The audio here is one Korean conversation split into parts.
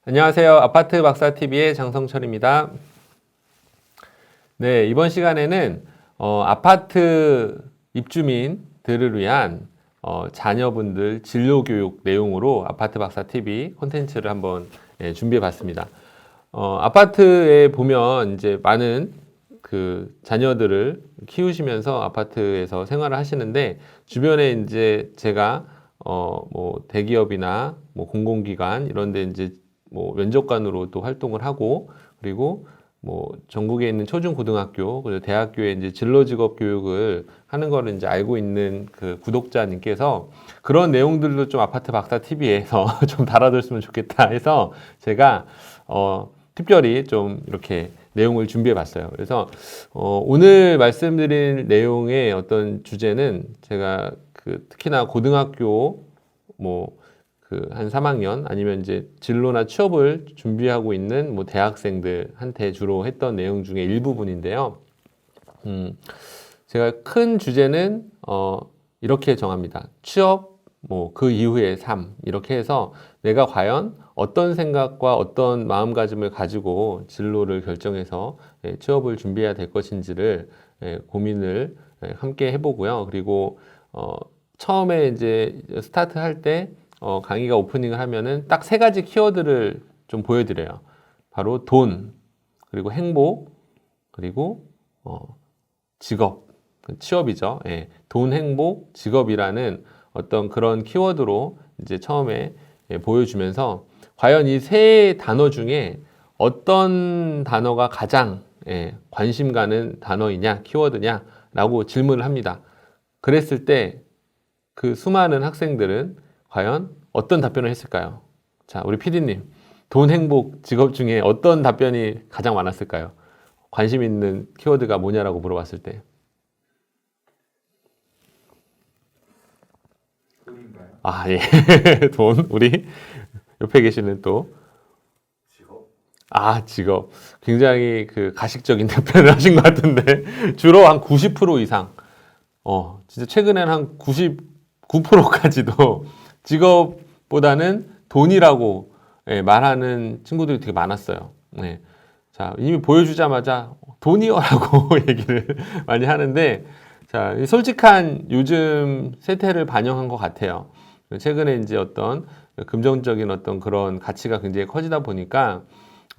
안녕하세요. 아파트 박사TV의 장성철입니다. 네, 이번 시간에는 아파트 입주민들을 위한 자녀분들 진로교육 내용으로 아파트 박사TV 콘텐츠를 한번 준비해 봤습니다. 아파트에 보면 이제 많은 그 자녀들을 키우시면서 아파트에서 생활을 하시는데 주변에 이제 제가 뭐 대기업이나 뭐 공공기관 이런 데 이제 뭐 면접관으로 또 활동을 하고 그리고 뭐 전국에 있는 초중고등학교 그리고 대학교에 이제 진로직업 교육을 하는 거를 이제 알고 있는 그 구독자님께서 그런 내용들도 좀 아파트 박사 TV에서 좀 달아줬으면 좋겠다 해서 제가 특별히 좀 이렇게 내용을 준비해 봤어요. 그래서 오늘 말씀드릴 내용의 어떤 주제는 제가 그 특히나 고등학교 뭐 그 한 3학년 아니면 이제 진로나 취업을 준비하고 있는 뭐 대학생들한테 주로 했던 내용 중에 일부분인데요. 제가 큰 주제는 이렇게 정합니다. 취업, 뭐 그 이후의 삶 이렇게 해서 내가 과연 어떤 생각과 어떤 마음가짐을 가지고 진로를 결정해서 취업을 준비해야 될 것인지를 고민을 함께 해보고요. 그리고 처음에 이제 스타트 할 때 강의가 오프닝을 하면은 딱 세 가지 키워드를 좀 보여드려요. 바로 돈, 그리고 행복, 그리고 직업, 취업이죠. 예, 돈, 행복, 직업이라는 어떤 그런 키워드로 이제 처음에 보여주면서 과연 이 세 단어 중에 어떤 단어가 가장 관심 가는 단어이냐, 키워드냐라고 질문을 합니다. 그랬을 때 그 수많은 학생들은 과연 어떤 답변을 했을까요? 자, 우리 PD님, 돈, 행복, 직업 중에 어떤 답변이 가장 많았을까요? 관심 있는 키워드가 뭐냐라고 물어봤을 때. 돈인가요? 아, 예. 돈, 우리 옆에 계시는 또. 직업? 아, 직업. 굉장히 그 가식적인 답변을 하신 것 같은데. 주로 한 90% 이상. 진짜 최근에는 한 99%까지도 직업보다는 돈이라고 말하는 친구들이 되게 많았어요. 네. 자, 이미 보여주자마자 돈이요라고 얘기를 많이 하는데, 자, 이 솔직한 요즘 세태를 반영한 것 같아요. 최근에 이제 어떤 금전적인 어떤 그런 가치가 굉장히 커지다 보니까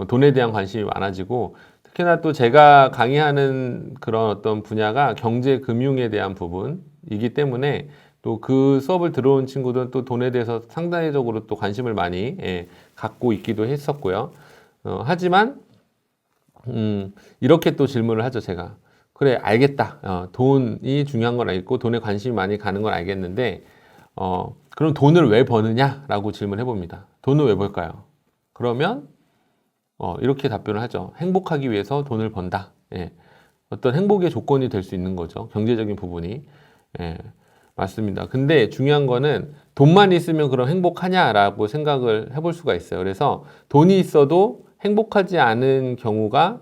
돈에 대한 관심이 많아지고, 특히나 또 제가 강의하는 그런 어떤 분야가 경제 금융에 대한 부분이기 때문에 또 그 수업을 들어온 친구들은 또 돈에 대해서 상당히적으로 또 관심을 많이 갖고 있기도 했었고요. 하지만 이렇게 또 질문을 하죠, 제가. 그래, 알겠다. 돈이 중요한 건 알겠고 돈에 관심이 많이 가는 건 알겠는데 그럼 돈을 왜 버느냐라고 질문해 봅니다. 돈을 왜 벌까요? 그러면 이렇게 답변을 하죠. 행복하기 위해서 돈을 번다. 예. 어떤 행복의 조건이 될 수 있는 거죠. 경제적인 부분이. 예. 맞습니다. 근데 중요한 거는 돈만 있으면 그럼 행복하냐라고 생각을 해볼 수가 있어요. 그래서 돈이 있어도 행복하지 않은 경우가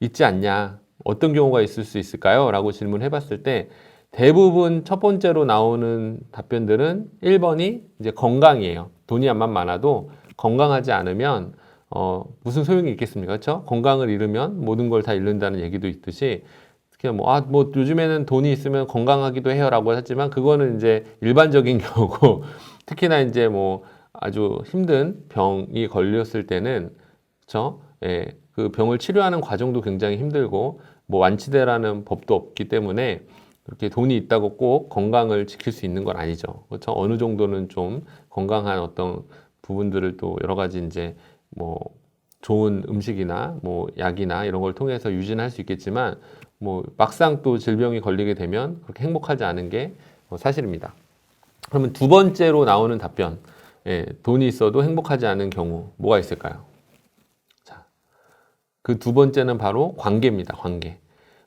있지 않냐. 어떤 경우가 있을 수 있을까요? 라고 질문을 해봤을 때 대부분 첫 번째로 나오는 답변들은 1번이 이제 건강이에요. 돈이만 많아도 건강하지 않으면 무슨 소용이 있겠습니까? 그렇죠? 건강을 잃으면 모든 걸 다 잃는다는 얘기도 있듯이 특히 뭐 요즘에는 돈이 있으면 건강하기도 해요라고 하지만 그거는 이제 일반적인 경우고 특히나 이제 뭐 아주 힘든 병이 걸렸을 때는 그렇죠? 예, 그 병을 치료하는 과정도 굉장히 힘들고 뭐 완치되라는 법도 없기 때문에 그렇게 돈이 있다고 꼭 건강을 지킬 수 있는 건 아니죠. 그렇죠? 어느 정도는 좀 건강한 어떤 부분들을 또 여러 가지 이제 뭐 좋은 음식이나 뭐 약이나 이런 걸 통해서 유지는 할 수 있겠지만 뭐 막상 또 질병이 걸리게 되면 그렇게 행복하지 않은 게 사실입니다. 그러면 두 번째로 나오는 답변, 돈이 있어도 행복하지 않은 경우 뭐가 있을까요? 자, 그 두 번째는 바로 관계입니다. 관계.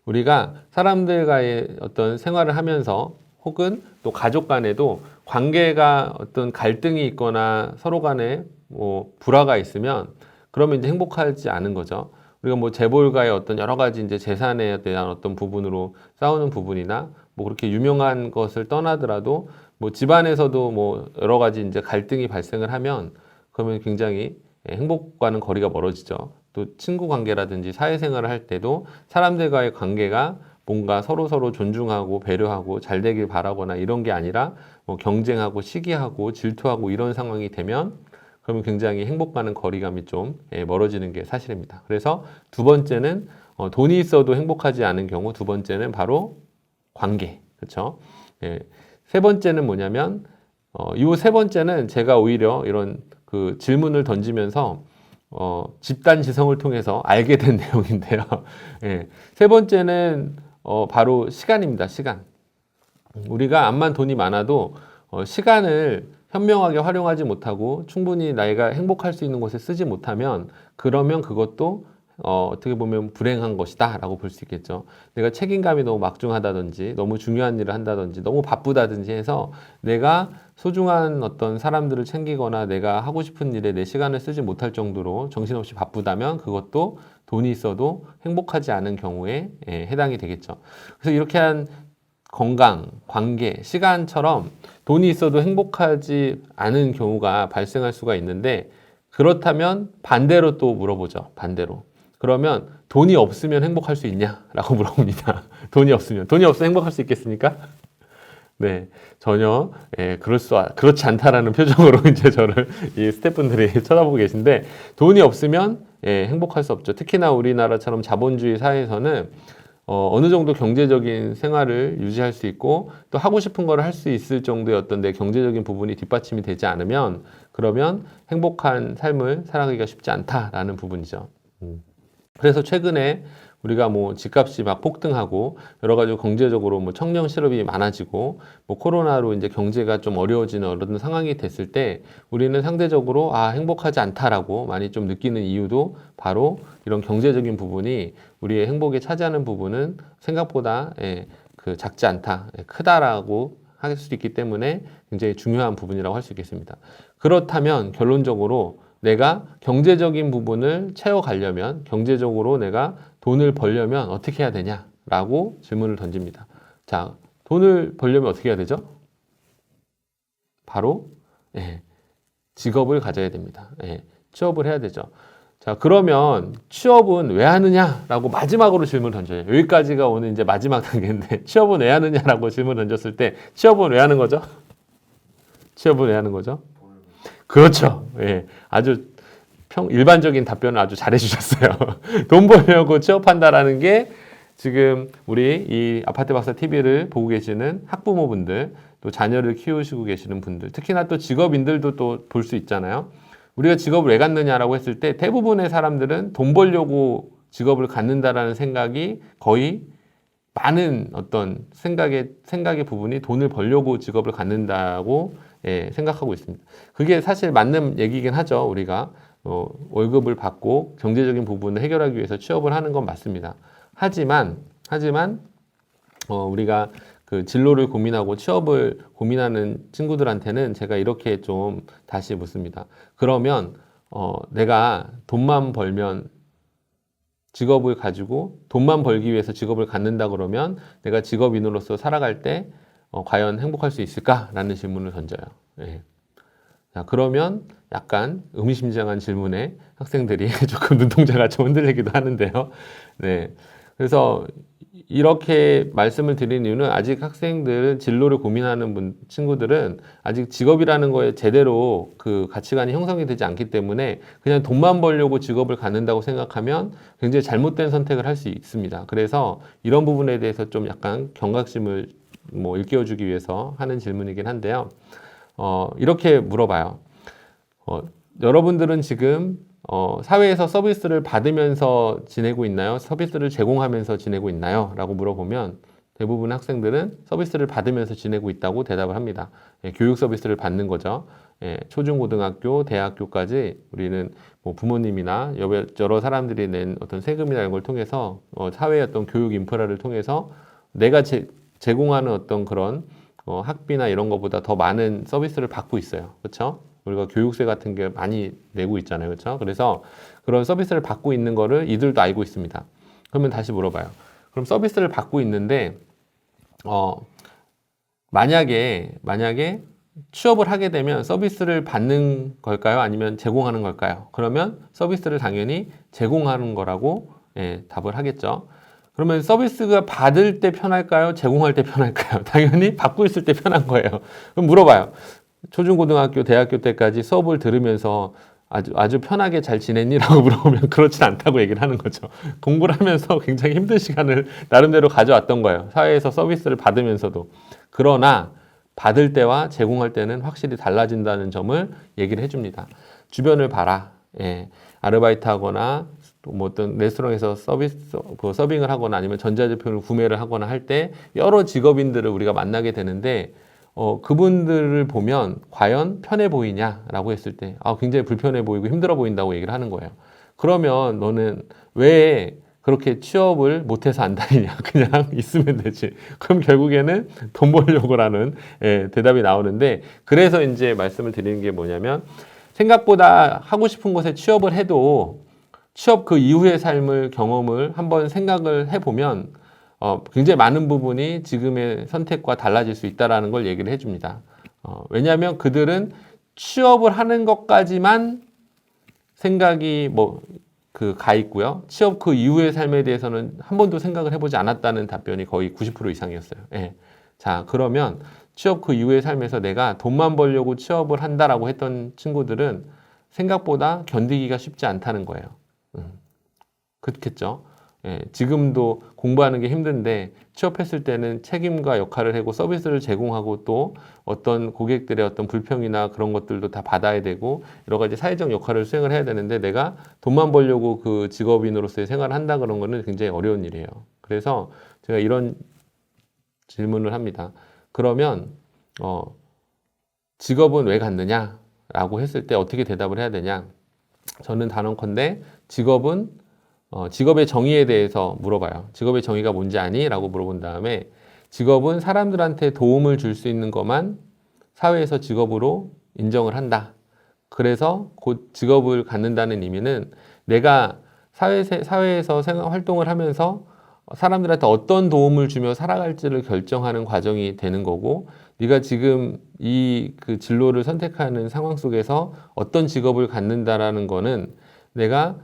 우리가 사람들과의 어떤 생활을 하면서 혹은 또 가족 간에도 관계가 어떤 갈등이 있거나 서로 간에 뭐 불화가 있으면 그러면 이제 행복하지 않은 거죠. 우리가 뭐 재벌가의 어떤 여러 가지 이제 재산에 대한 어떤 부분으로 싸우는 부분이나 뭐 그렇게 유명한 것을 떠나더라도 뭐 집안에서도 뭐 여러 가지 이제 갈등이 발생을 하면 그러면 굉장히 행복과는 거리가 멀어지죠. 또 친구 관계라든지 사회생활을 할 때도 사람들과의 관계가 뭔가 서로 존중하고 배려하고 잘 되길 바라거나 이런 게 아니라 뭐 경쟁하고 시기하고 질투하고 이런 상황이 되면 그러면 굉장히 행복과는 거리감이 좀 멀어지는 게 사실입니다. 그래서 두 번째는 돈이 있어도 행복하지 않은 경우, 두 번째는 바로 관계, 그렇죠? 세 번째는 뭐냐면 이 세 번째는 제가 오히려 이런 그 질문을 던지면서 집단 지성을 통해서 알게 된 내용인데요. 세 번째는 바로 시간입니다. 시간. 우리가 암만 돈이 많아도 시간을 현명하게 활용하지 못하고 충분히 나이가 행복할 수 있는 곳에 쓰지 못하면 그러면 그것도 어떻게 보면 불행한 것이다 라고 볼 수 있겠죠. 내가 책임감이 너무 막중하다든지 너무 중요한 일을 한다든지 너무 바쁘다든지 해서 내가 소중한 어떤 사람들을 챙기거나 내가 하고 싶은 일에 내 시간을 쓰지 못할 정도로 정신없이 바쁘다면 그것도 돈이 있어도 행복하지 않은 경우에 해당이 되겠죠. 그래서 이렇게 한 건강, 관계, 시간처럼 돈이 있어도 행복하지 않은 경우가 발생할 수가 있는데 그렇다면 반대로 또 물어보죠. 반대로. 그러면 돈이 없으면 행복할 수 있냐라고 물어봅니다. 돈이 없으면. 돈이 없으면 행복할 수 있겠습니까? 네, 전혀 그렇지 않다라는 표정으로 이제 저를 이 스태프분들이 쳐다보고 계신데 돈이 없으면 행복할 수 없죠. 특히나 우리나라처럼 자본주의 사회에서는 어느 정도 경제적인 생활을 유지할 수 있고 또 하고 싶은 걸 할 수 있을 정도의 어떤 내 경제적인 부분이 뒷받침이 되지 않으면 그러면 행복한 삶을 살아가기가 쉽지 않다라는 부분이죠. 그래서 최근에 우리가 뭐 집값이 막 폭등하고 여러 가지 경제적으로 뭐 청년 실업이 많아지고 뭐 코로나로 이제 경제가 좀 어려워지는 어떤 상황이 됐을 때 우리는 상대적으로 행복하지 않다라고 많이 좀 느끼는 이유도 바로 이런 경제적인 부분이 우리의 행복에 차지하는 부분은 생각보다 그 작지 않다, 크다라고 할 수 있기 때문에 굉장히 중요한 부분이라고 할 수 있겠습니다. 그렇다면 결론적으로 내가 경제적인 부분을 채워가려면 경제적으로 내가 돈을 벌려면 어떻게 해야 되냐라고 질문을 던집니다. 자, 돈을 벌려면 어떻게 해야 되죠? 바로 직업을 가져야 됩니다. 취업을 해야 되죠. 자, 그러면 취업은 왜 하느냐라고 마지막으로 질문을 던져요. 여기까지가 오늘 이제 마지막 단계인데 취업은 왜 하느냐라고 질문을 던졌을 때 취업은 왜 하는 거죠? 취업은 왜 하는 거죠? 그렇죠. 아주 일반적인 답변을 아주 잘해 주셨어요. 돈 벌려고 취업한다라는 게 지금 우리 이 아파트 박사 TV를 보고 계시는 학부모분들, 또 자녀를 키우시고 계시는 분들, 특히나 또 직업인들도 또 볼 수 있잖아요. 우리가 직업을 왜 갖느냐라고 했을 때 대부분의 사람들은 돈 벌려고 직업을 갖는다라는 생각이 거의 많은 어떤 생각의 부분이 돈을 벌려고 직업을 갖는다고 생각하고 있습니다. 그게 사실 맞는 얘기긴 하죠. 우리가 월급을 받고 경제적인 부분을 해결하기 위해서 취업을 하는 건 맞습니다. 하지만 우리가 그 진로를 고민하고 취업을 고민하는 친구들한테는 제가 이렇게 좀 다시 묻습니다. 그러면 내가 돈만 벌면 직업을 가지고 돈만 벌기 위해서 직업을 갖는다 그러면 내가 직업인으로서 살아갈 때 과연 행복할 수 있을까라는 질문을 던져요. 자, 그러면 약간 의미심장한 질문에 학생들이 조금 눈동자가 좀 흔들리기도 하는데요. 네. 그래서 이렇게 말씀을 드린 이유는 아직 학생들 진로를 고민하는 친구들은 아직 직업이라는 거에 제대로 그 가치관이 형성이 되지 않기 때문에 그냥 돈만 벌려고 직업을 갖는다고 생각하면 굉장히 잘못된 선택을 할 수 있습니다. 그래서 이런 부분에 대해서 좀 약간 경각심을 일깨워주기 위해서 하는 질문이긴 한데요. 이렇게 물어봐요. 여러분들은 지금 사회에서 서비스를 받으면서 지내고 있나요? 서비스를 제공하면서 지내고 있나요? 라고 물어보면 대부분 학생들은 서비스를 받으면서 지내고 있다고 대답을 합니다. 교육 서비스를 받는 거죠. 초중고등학교, 대학교까지 우리는 부모님이나 여러 사람들이 낸 어떤 세금이나 이런 걸 통해서 사회의 어떤 교육 인프라를 통해서 내가 제공하는 어떤 그런 학비나 이런 것보다 더 많은 서비스를 받고 있어요. 그렇죠? 우리가 교육세 같은 게 많이 내고 있잖아요. 그렇죠? 그래서 그런 서비스를 받고 있는 거를 이들도 알고 있습니다. 그러면 다시 물어봐요. 그럼 서비스를 받고 있는데 만약에 취업을 하게 되면 서비스를 받는 걸까요? 아니면 제공하는 걸까요? 그러면 서비스를 당연히 제공하는 거라고 답을 하겠죠. 그러면 서비스가 받을 때 편할까요? 제공할 때 편할까요? 당연히 받고 있을 때 편한 거예요. 그럼 물어봐요. 초중고등학교, 대학교 때까지 수업을 들으면서 아주 편하게 잘 지냈니? 라고 물어보면 그렇진 않다고 얘기를 하는 거죠. 공부를 하면서 굉장히 힘든 시간을 나름대로 가져왔던 거예요. 사회에서 서비스를 받으면서도. 그러나 받을 때와 제공할 때는 확실히 달라진다는 점을 얘기를 해줍니다. 주변을 봐라. 아르바이트 하거나 뭐 어떤 레스토랑에서 서빙을 하거나 아니면 전자제품을 구매를 하거나 할 때 여러 직업인들을 우리가 만나게 되는데 그분들을 보면 과연 편해 보이냐라고 했을 때 굉장히 불편해 보이고 힘들어 보인다고 얘기를 하는 거예요. 그러면 너는 왜 그렇게 취업을 못해서 안 다니냐? 그냥 있으면 되지. 그럼 결국에는 돈 벌려고라는 대답이 나오는데 그래서 이제 말씀을 드리는 게 뭐냐면 생각보다 하고 싶은 곳에 취업을 해도 취업 그 이후의 삶을 경험을 한번 생각을 해보면 굉장히 많은 부분이 지금의 선택과 달라질 수 있다라는 걸 얘기를 해줍니다. 왜냐하면 그들은 취업을 하는 것까지만 생각이 가 있고요. 취업 그 이후의 삶에 대해서는 한 번도 생각을 해보지 않았다는 답변이 거의 90% 이상이었어요. 자, 그러면 취업 그 이후의 삶에서 내가 돈만 벌려고 취업을 한다라고 했던 친구들은 생각보다 견디기가 쉽지 않다는 거예요. 그렇겠죠. 지금도 공부하는 게 힘든데 취업했을 때는 책임과 역할을 하고 서비스를 제공하고 또 어떤 고객들의 어떤 불평이나 그런 것들도 다 받아야 되고 여러 가지 사회적 역할을 수행을 해야 되는데 내가 돈만 벌려고 그 직업인으로서의 생활을 한다 그런 거는 굉장히 어려운 일이에요. 그래서 제가 이런 질문을 합니다. 그러면 직업은 왜 갖느냐? 라고 했을 때 어떻게 대답을 해야 되냐? 저는 단언컨대 직업의 정의에 대해서 물어봐요. 직업의 정의가 뭔지 아니? 라고 물어본 다음에 직업은 사람들한테 도움을 줄 수 있는 것만 사회에서 직업으로 인정을 한다. 그래서 곧 직업을 갖는다는 의미는 내가 사회에서 활동을 하면서 사람들한테 어떤 도움을 주며 살아갈지를 결정하는 과정이 되는 거고 네가 지금 그 진로를 선택하는 상황 속에서 어떤 직업을 갖는다라는 거는 내가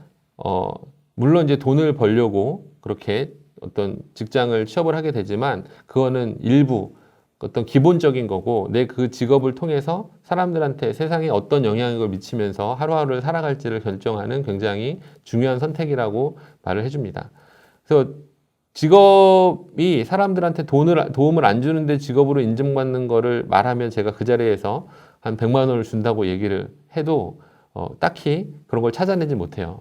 물론 이제 돈을 벌려고 그렇게 어떤 직장을 취업을 하게 되지만 그거는 일부 어떤 기본적인 거고 내 그 직업을 통해서 사람들한테 세상에 어떤 영향력을 미치면서 하루하루를 살아갈지를 결정하는 굉장히 중요한 선택이라고 말을 해줍니다. 그래서 직업이 사람들한테 도움을 안 주는데 직업으로 인정받는 거를 말하면 제가 그 자리에서 한 100만 원을 준다고 얘기를 해도 딱히 그런 걸 찾아내지 못해요.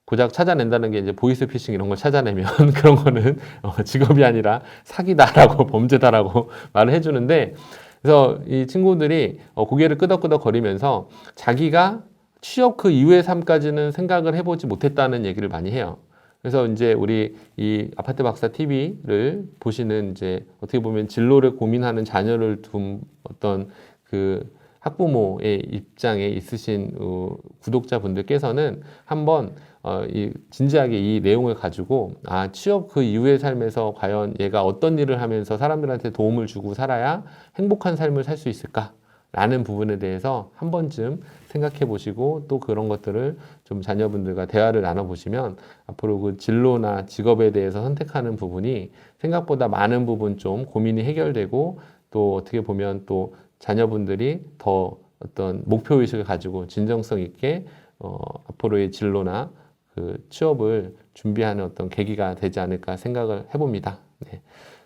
고작 찾아낸다는 게 이제 보이스피싱 이런 걸 찾아내면 그런 거는 직업이 아니라 사기다라고 범죄다라고 말을 해주는데 그래서 이 친구들이 고개를 끄덕끄덕 거리면서 자기가 취업 그 이후의 삶까지는 생각을 해보지 못했다는 얘기를 많이 해요. 그래서 이제 우리 이 아파트 박사 TV를 보시는 이제 어떻게 보면 진로를 고민하는 자녀를 둔 어떤 그 학부모의 입장에 있으신 구독자분들께서는 한번 진지하게 이 내용을 가지고 취업 그 이후의 삶에서 과연 얘가 어떤 일을 하면서 사람들한테 도움을 주고 살아야 행복한 삶을 살 수 있을까? 라는 부분에 대해서 한 번쯤 생각해 보시고 또 그런 것들을 좀 자녀분들과 대화를 나눠 보시면 앞으로 그 진로나 직업에 대해서 선택하는 부분이 생각보다 많은 부분 좀 고민이 해결되고 또 어떻게 보면 또 자녀분들이 더 어떤 목표의식을 가지고 진정성 있게 앞으로의 진로나 그 취업을 준비하는 어떤 계기가 되지 않을까 생각을 해봅니다. 네.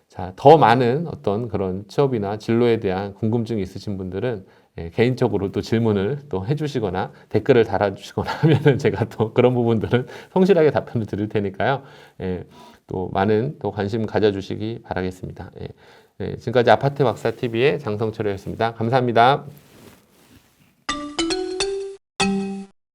자, 더 많은 어떤 그런 취업이나 진로에 대한 궁금증이 있으신 분들은 개인적으로 또 질문을 또 해주시거나 댓글을 달아주시거나 하면은 제가 또 그런 부분들은 성실하게 답변을 드릴 테니까요. 또 많은 또 관심 가져주시기 바라겠습니다. 지금까지 아파트 박사 TV의 장성철이었습니다. 감사합니다.